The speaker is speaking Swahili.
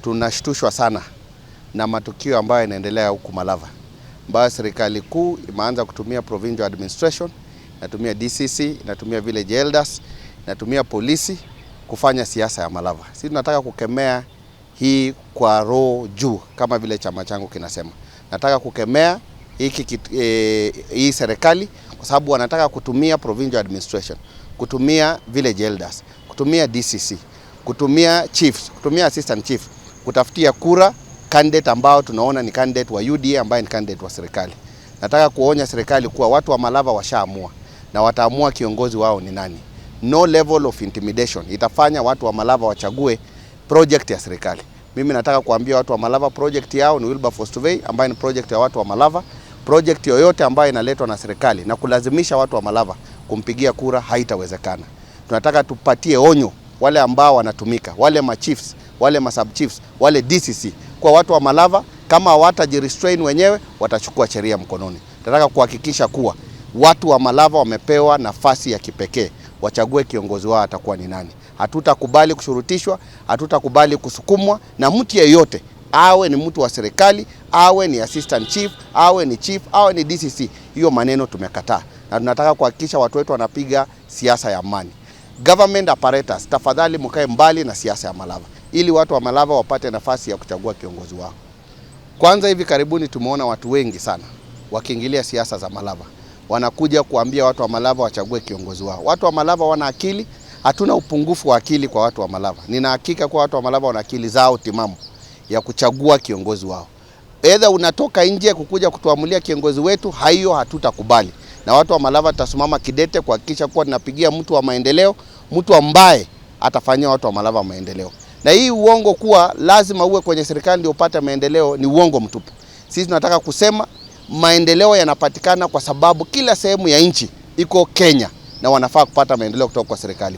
tunashtushwa sana na matukio ambayo yanaendelea huku Malava, ambayo serikali kuu imeanza kutumia provincial administration, inatumia DCC, inatumia village elders, inatumia polisi kufanya siasa ya Malava. Sisi tunataka kukemea hii kwa roho juu, kama vile chama changu kinasema. Nataka kukemea hii serikali kwa sababu wanataka kutumia provincial administration, kutumia village elders, kutumia DCC, kutumia chiefs, kutumia assistant chief kutafutia kura candidate ambao tunaona ni candidate wa UDA ambaye ni candidate wa serikali. Nataka kuonya serikali kuwa watu wa Malava washaamua na wataamua kiongozi wao ni nani. No level of intimidation itafanya watu wa Malava wachague project ya serikali. Mimi nataka kuambia watu wa Malava project yao ni Wilberforce Tuvei ambaye ni project ya watu wa Malava. Project yoyote ambayo inaletwa na serikali na kulazimisha watu wa Malava kumpigia kura haitawezekana. Tunataka tupatie onyo wale ambao wanatumika, wale machiefs, wale masubchiefs, wale DCC, kwa watu wa Malava kama hawatajirestrain wenyewe watachukua sheria mkononi. Tunataka kuhakikisha kuwa watu wa Malava wamepewa nafasi ya kipekee, wachague kiongozi wao atakuwa ni nani. Hatutakubali kushurutishwa, hatutakubali kusukumwa na mtu yeyote, awe ni mtu wa serikali, awe ni assistant chief, awe ni chief, awe ni DCC. Hiyo maneno tumekataa na tunataka kuhakikisha watu wetu wanapiga siasa ya amani. Government apparatus, tafadhali mkae mbali na siasa ya Malava ili watu wa Malava wapate nafasi ya kuchagua kiongozi wao. Kwanza hivi karibuni tumeona watu wengi sana wakiingilia siasa za Malava. Wanakuja kuambia watu wa Malava wachague kiongozi wao. Watu wa Malava wana akili, hatuna upungufu wa akili kwa watu wa Malava. Nina hakika kwa watu wa Malava wana akili zao timamu ya kuchagua kiongozi wao. Either unatoka nje kukuja kutuamulia kiongozi wetu, hiyo hatutakubali. Na watu wa Malava tutasimama kidete kuhakikisha kuwa tunapigia mtu wa maendeleo, mtu ambaye atafanyia watu wa Malava maendeleo. Na hii uongo kuwa lazima uwe kwenye serikali ndio upate maendeleo ni uongo mtupu. Sisi tunataka kusema maendeleo yanapatikana kwa sababu kila sehemu ya nchi iko Kenya na wanafaa kupata maendeleo kutoka kwa serikali.